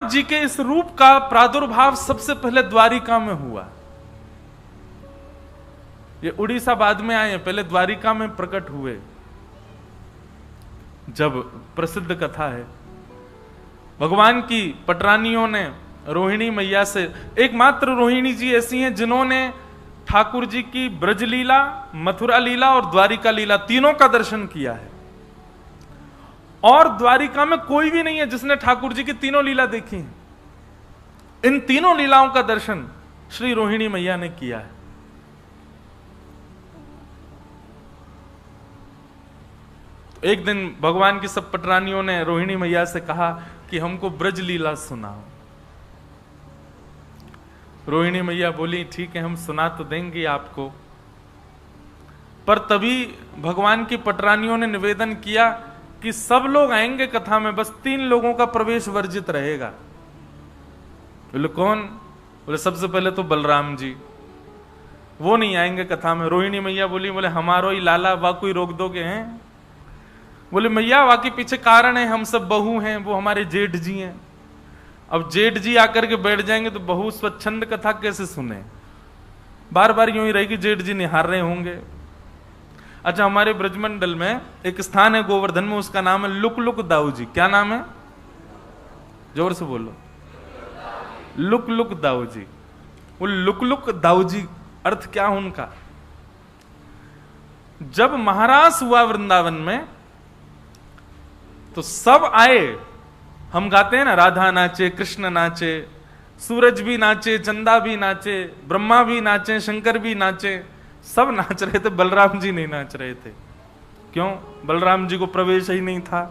जी के इस रूप का प्रादुर्भाव सबसे पहले द्वारिका में हुआ। ये उड़ीसा बाद में आए, पहले द्वारिका में प्रकट हुए। जब प्रसिद्ध कथा है, भगवान की पटरानियों ने रोहिणी मैया से, एकमात्र रोहिणी जी ऐसी हैं जिन्होंने ठाकुर जी की ब्रजलीला, मथुरा लीला और द्वारिका लीला तीनों का दर्शन किया है। और द्वारिका में कोई भी नहीं है जिसने ठाकुर जी की तीनों लीला देखी है। इन तीनों लीलाओं का दर्शन श्री रोहिणी मैया ने किया है। तो एक दिन भगवान की सब पटरानियों ने रोहिणी मैया से कहा कि हमको ब्रज लीला सुनाओ। रोहिणी मैया बोली ठीक है, हम सुना तो देंगे आपको। पर तभी भगवान की पटरानियों ने निवेदन किया कि सब लोग आएंगे कथा में, बस 3 लोगों का प्रवेश वर्जित रहेगा। बोले कौन? बोले सबसे पहले तो बलराम जी, वो नहीं आएंगे कथा में। रोहिणी मैया बोली, बोले हमारो ही लाला, वा कोई रोक दोगे हैं? बोले मैया वाकई पीछे कारण है, हम सब बहू हैं, वो हमारे जेठ जी हैं। अब जेठ जी आकर के बैठ जाएंगे तो बहू स्वच्छंद कथा कैसे सुने? बार बार यूं ही रहेगी, जेठ जी निहार रहे होंगे। अच्छा, हमारे ब्रजमंडल में एक स्थान है गोवर्धन में, उसका नाम है लुक लुक दाऊ जी। क्या नाम है? जोर से बोलो। Look look Dau ji. वो लुक लुक दाऊ जी अर्थ क्या उनका? जब महारास हुआ वृंदावन में तो सब आए। हम गाते हैं ना, राधा नाचे, कृष्ण नाचे, सूरज भी नाचे, चंदा भी नाचे, ब्रह्मा भी नाचे, शंकर भी नाचे, सब नाच रहे थे। बलराम जी नहीं नाच रहे थे। क्यों? बलराम जी को प्रवेश ही नहीं था।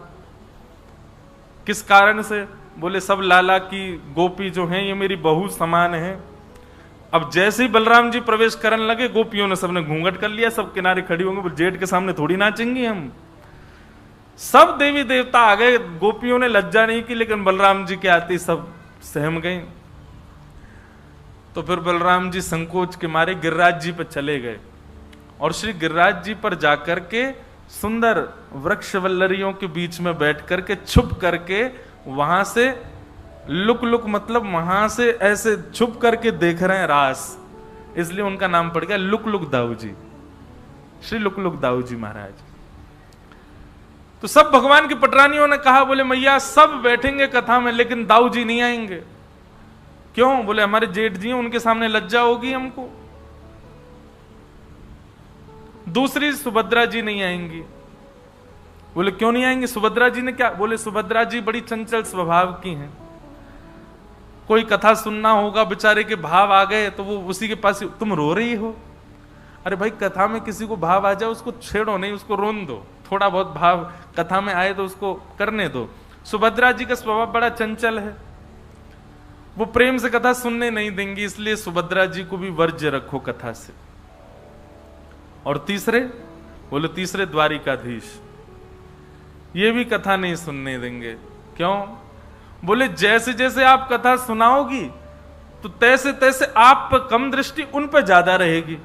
किस कारण से? बोले सब लाला की गोपी जो हैं ये मेरी बहू समान है। अब जैसे ही बलराम जी प्रवेश करने लगे, गोपियों ने सबने घूंघट कर लिया, सब किनारे खड़ी होंगे। जेठ के सामने थोड़ी नाचेंगी हम। सब देवी देवता आ गए, गोपियों ने लज्जा नहीं की, लेकिन बलराम जी के आते सब सहम गए। तो फिर बलराम जी संकोच के मारे गिरिराज जी पर चले गए और श्री गिरिराज जी पर जाकर के सुंदर वृक्ष वल्लरियों के बीच में बैठ करके छुप करके वहां से लुक लुक, मतलब वहां से ऐसे छुप करके देख रहे हैं रास, इसलिए उनका नाम पड़ गया look look Dau ji, Shri look look Dau ji महाराज। तो सब भगवान की पटरानियों ने कहा, बोले मैया सब बैठेंगे कथा में लेकिन दाऊ जी नहीं आएंगे। क्यों? बोले हमारे जेठ जी हैं, उनके सामने लज्जा होगी हमको। दूसरी सुभद्रा जी नहीं आएंगी। बोले क्यों नहीं आएंगी? सुभद्रा जी ने क्या? बोले सुभद्रा जी बड़ी चंचल स्वभाव की हैं। कोई कथा सुनना होगा, बेचारे के भाव आ गए तो वो उसी के पास, तुम रो रही हो। अरे भाई, कथा में किसी को भाव आ जाए उसको छेड़ो नहीं, उसको रोन दो। थोड़ा बहुत भाव कथा में आए तो उसको करने दो। सुभद्रा जी का स्वभाव बड़ा चंचल है, वो प्रेम से कथा सुनने नहीं देंगी, इसलिए सुभद्रा जी को भी वर्ज्य रखो कथा से। और तीसरे? बोले तीसरे द्वारिकाधीश, ये भी कथा नहीं सुनने देंगे। क्यों? बोले जैसे जैसे आप कथा सुनाओगी तो तैसे तैसे आप पर कम दृष्टि उन पर ज्यादा रहेगी।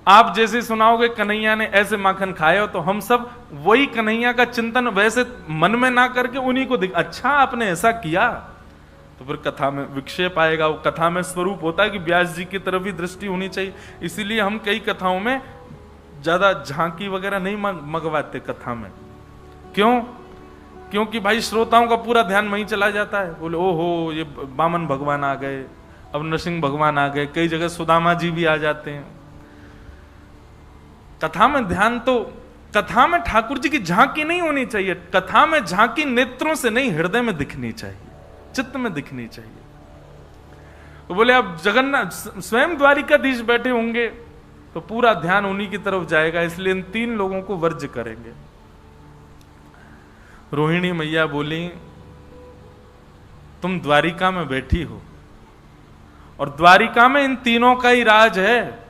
आप जैसे सुनाओगे कन्हैया ने ऐसे माखन खाए हो, तो हम सब वही कन्हैया का चिंतन वैसे मन में ना करके उन्हीं को अच्छा आपने ऐसा किया, तो फिर कथा में विक्षेप आएगा। वो कथा में स्वरूप होता है कि व्यास जी की तरफ ही दृष्टि होनी चाहिए। इसीलिए हम कई कथाओं में ज्यादा झांकी वगैरह नहीं मंगवाते कथा में। क्यों? क्योंकि भाई श्रोताओं का पूरा ध्यान वहीं चला जाता है। बोले ओहो ये वामन भगवान आ गए, अब नरसिंह भगवान आ गए, कई जगह सुदामा जी भी आ जाते हैं। कथा में ध्यान तो, कथा में ठाकुर जी की झांकी नहीं होनी चाहिए। कथा में झांकी नेत्रों से नहीं, हृदय में दिखनी चाहिए, चित्त में दिखनी चाहिए। तो बोले अब जगन्नाथ स्वयं द्वारिकाधीश बैठे होंगे तो पूरा ध्यान उन्हीं की तरफ जाएगा, इसलिए इन 3 लोगों को वर्ज्य करेंगे। रोहिणी मैया बोली तुम द्वारिका में बैठी हो और द्वारिका में इन तीनों का ही राज है,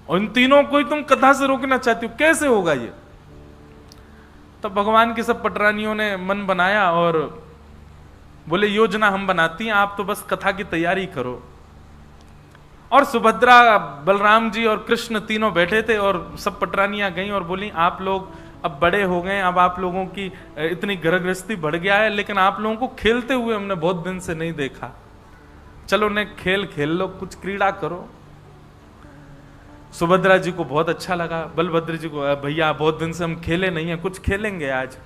और इन तीनों को ही तुम कथा से रोकना चाहती हो, कैसे होगा ये? तब भगवान की सब पटरानियों ने मन बनाया और बोले योजना हम बनाती हैं, आप तो बस कथा की तैयारी करो। और सुभद्रा, बलराम जी और कृष्ण तीनों बैठे थे और सब पटरानियां गईं और बोली आप लोग अब बड़े हो गए, अब आप लोगों की इतनी गृहस्थी बढ़ गया है, लेकिन आप लोगों को खेलते हुए हमने बहुत दिन से नहीं देखा। चलो ने खेल खेल लो, कुछ क्रीड़ा करो। सुभद्रा जी को बहुत अच्छा लगा, बलभद्र जी को, भैया बहुत दिन से हम खेले नहीं है, कुछ खेलेंगे आज।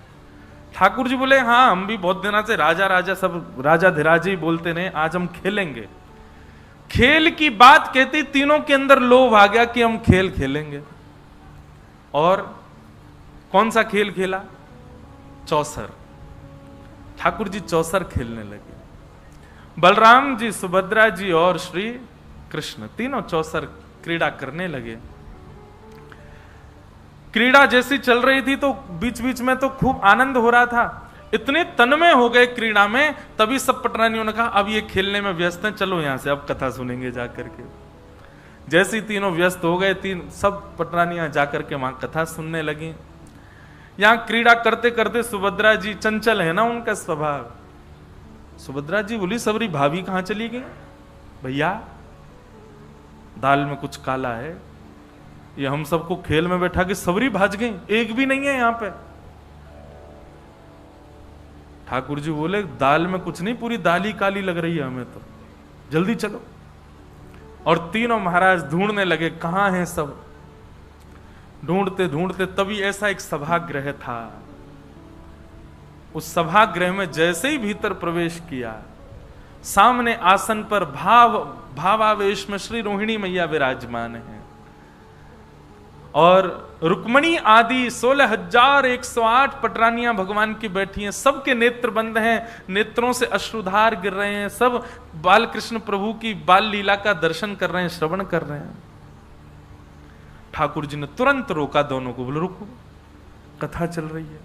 ठाकुर जी बोले हाँ, हम भी बहुत दिनों से राजा राजा सब राजा धीराज ही बोलते रहे, आज हम खेलेंगे। खेल की बात कहती तीनों के अंदर लोभ आ गया कि हम खेल खेलेंगे। और कौन सा खेल खेला? चौसर। ठाकुर जी चौसर खेलने लगे। बलराम जी, सुभद्रा जी और श्री कृष्ण तीनों चौसर क्रीड़ा करने लगे। क्रीड़ा जैसी चल रही थी तो बीच बीच में तो खूब आनंद हो रहा था। इतने तन्मय हो गए क्रीड़ा में, तभी सब पटरानियों ने कहा अब ये खेलने में व्यस्त हैं, चलो यहां से अब कथा सुनेंगे जाकर के। जैसे ही तीनों व्यस्त हो गए, सब पटरानियां जाकर के वहां कथा सुनने लगी। यहां क्रीड़ा करते करते सुभद्रा जी, चंचल है ना उनका स्वभाव, सुभद्रा जी बोली सबरी भाभी कहां चली गई? भैया दाल में कुछ काला है, ये हम सबको खेल में बैठा के सबरी भाज गई, एक भी नहीं है यहां पे। ठाकुर जी बोले दाल में कुछ नहीं, पूरी दाल ही काली लग रही है हमें तो, जल्दी चलो। और तीनों महाराज ढूंढने लगे कहां हैं सब। ढूंढते ढूंढते तभी ऐसा एक सभागृह था, उस सभागृह में जैसे ही भीतर प्रवेश किया, सामने आसन पर भावावेश में श्री रोहिणी मैया विराजमान है और रुक्मणी आदि 16,108 पटरानियां भगवान की बैठी हैं। सबके नेत्र बंद हैं, नेत्रों से अश्रुधार गिर रहे हैं, सब बाल कृष्ण प्रभु की बाल लीला का दर्शन कर रहे हैं, श्रवण कर रहे हैं। ठाकुर जी ने तुरंत रोका दोनों को, बोले रुको, कथा चल रही है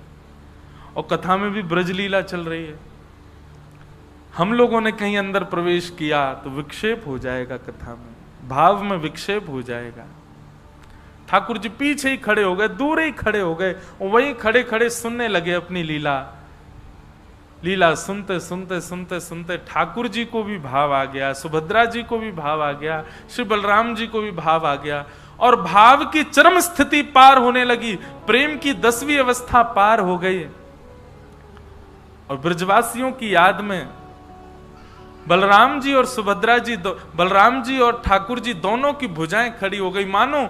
और कथा में भी ब्रज लीला चल रही है। हम लोगों ने कहीं अंदर प्रवेश किया तो विक्षेप हो जाएगा, कथा में भाव में विक्षेप हो जाएगा। ठाकुर जी पीछे ही खड़े हो गए, दूर ही खड़े हो गए, वहीं खड़े खड़े सुनने लगे अपनी लीला। लीला सुनते सुनते सुनते सुनते ठाकुर जी को भी भाव आ गया, सुभद्रा जी को भी भाव आ गया, श्री बलराम जी को भी भाव आ गया और भाव की चरम स्थिति पार होने लगी। प्रेम की 10वीं अवस्था पार हो गई और ब्रजवासियों की याद में बलराम जी और सुभद्रा जी, बलराम जी और ठाकुर जी दोनों की भुजाएं खड़ी हो गई। मानो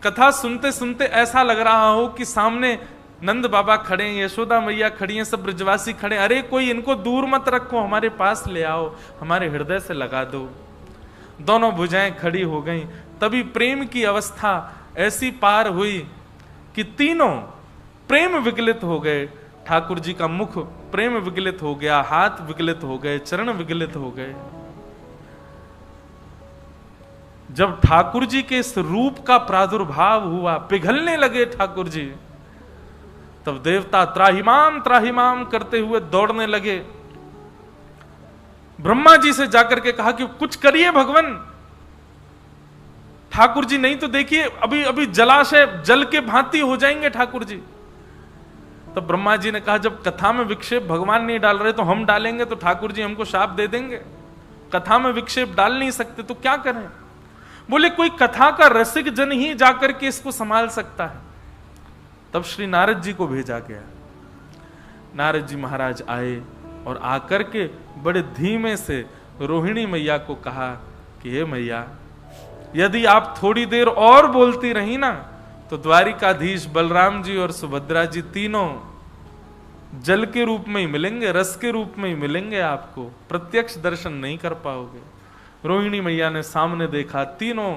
कथा सुनते सुनते ऐसा लग रहा हो कि सामने नंद बाबा खड़े हैं, यशोदा मैया खड़ी हैं, सब ब्रजवासी खड़े, अरे कोई इनको दूर मत रखो, हमारे पास ले आओ, हमारे हृदय से लगा दो। दोनों भुजाएं खड़ी हो गईं। तभी प्रेम की अवस्था ऐसी पार हुई कि तीनों प्रेम विगलित हो गए। ठाकुर जी का मुख प्रेम विगलित हो गया, हाथ विगलित हो गए, चरण विगलित हो गए। जब ठाकुर जी के इस रूप का प्रादुर्भाव हुआ, पिघलने लगे ठाकुर जी, तब देवता त्राहिमाम त्राहिमाम करते हुए दौड़ने लगे। ब्रह्मा जी से जाकर के कहा कि कुछ करिए भगवान। ठाकुर जी नहीं तो देखिए अभी अभी जलाशय जल के भांति हो जाएंगे ठाकुर जी। तब ब्रह्मा जी ने कहा जब कथा में विक्षेप भगवान नहीं डाल रहे तो हम डालेंगे तो ठाकुर जी हमको शाप दे देंगे। कथा में विक्षेप डाल नहीं सकते तो क्या करें? बोले कोई कथा का रसिक जन ही जाकर के इसको संभाल सकता है। तब श्री नारद जी को भेजा गया। नारद जी महाराज आए और आकर के बड़े धीमे से रोहिणी मैया को कहा कि हे मैया, यदि आप थोड़ी देर और बोलती रही ना तो द्वारिकाधीश बलराम जी और सुभद्रा जी तीनों जल के रूप में ही मिलेंगे, रस के रूप में ही मिलेंगे, आपको प्रत्यक्ष दर्शन नहीं कर पाओगे। रोहिणी मैया ने सामने देखा, तीनों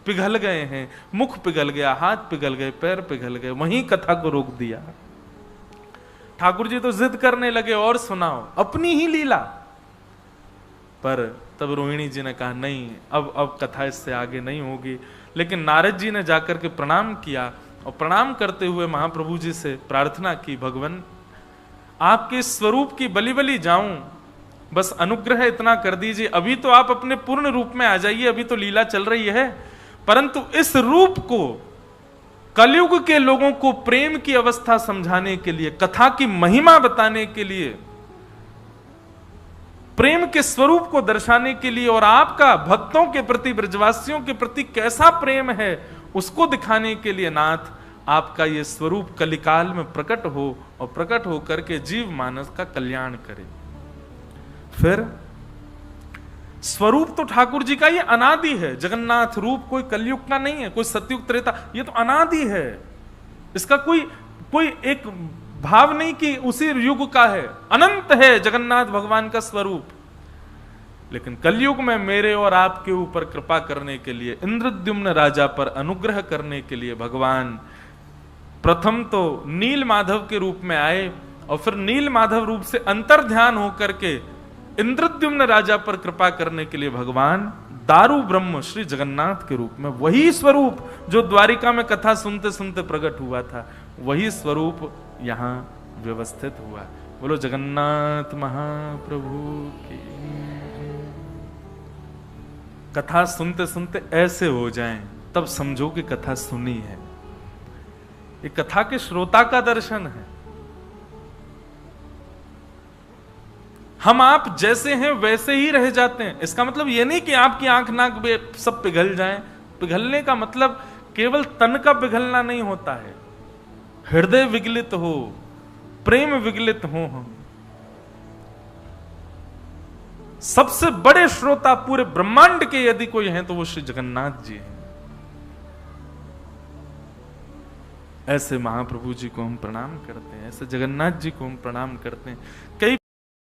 पिघल गए हैं, मुख पिघल गया, हाथ पिघल गए, पैर पिघल गए, वहीं कथा को रोक दिया। ठाकुर जी तो जिद करने लगे और सुनाओ अपनी ही लीला, पर तब रोहिणी जी ने कहा नहीं, अब कथा इससे आगे नहीं होगी। लेकिन नारद जी ने जाकर के प्रणाम किया और प्रणाम करते हुए महाप्रभु जी से प्रार्थना की, भगवान आपके स्वरूप की बलि बलि जाऊं, बस अनुग्रह इतना कर दीजिए। अभी तो आप अपने पूर्ण रूप में आ जाइए, अभी तो लीला चल रही है, परंतु इस रूप को कलयुग के लोगों को प्रेम की अवस्था समझाने के लिए, कथा की महिमा बताने के लिए, प्रेम के स्वरूप को दर्शाने के लिए और आपका भक्तों के प्रति, ब्रजवासियों के प्रति कैसा प्रेम है उसको दिखाने के लिए नाथ आपका ये स्वरूप कलिकाल में प्रकट हो और प्रकट हो करके जीव मानस का कल्याण करे। फिर स्वरूप तो ठाकुर जी का ये अनादि है। जगन्नाथ रूप कोई कलयुग का नहीं है, कोई सतयुग त्रेता, ये तो अनादि है। इसका कोई एक भाव नहीं कि उसी युग का है, अनंत है जगन्नाथ भगवान का स्वरूप। लेकिन कलयुग में मेरे और आपके ऊपर कृपा करने के लिए, इंद्रद्युम्न राजा पर अनुग्रह करने के लिए भगवान प्रथम तो नील माधव के रूप में आए और फिर नील माधव रूप से अंतर ध्यान होकर के इंद्रद्युम्न राजा पर कृपा करने के लिए भगवान दारू ब्रह्म श्री जगन्नाथ के रूप में, वही स्वरूप जो द्वारिका में कथा सुनते सुनते प्रकट हुआ था, वही स्वरूप यहां व्यवस्थित हुआ। बोलो जगन्नाथ महाप्रभु की। कथा सुनते सुनते ऐसे हो जाएं, तब समझो कि कथा सुनी है। ये कथा के श्रोता का दर्शन है। हम आप जैसे हैं वैसे ही रह जाते हैं। इसका मतलब यह नहीं कि आपकी आंख नाक सब पिघल जाएं। पिघलने का मतलब केवल तन का पिघलना नहीं होता है, हृदय विगलित हो, प्रेम विगलित हो। हम सबसे बड़े श्रोता पूरे ब्रह्मांड के यदि कोई हैं तो वो श्री जगन्नाथ जी हैं। ऐसे महाप्रभु जी को हम प्रणाम करते हैं, ऐसे जगन्नाथ जी को हम प्रणाम करते हैं। कई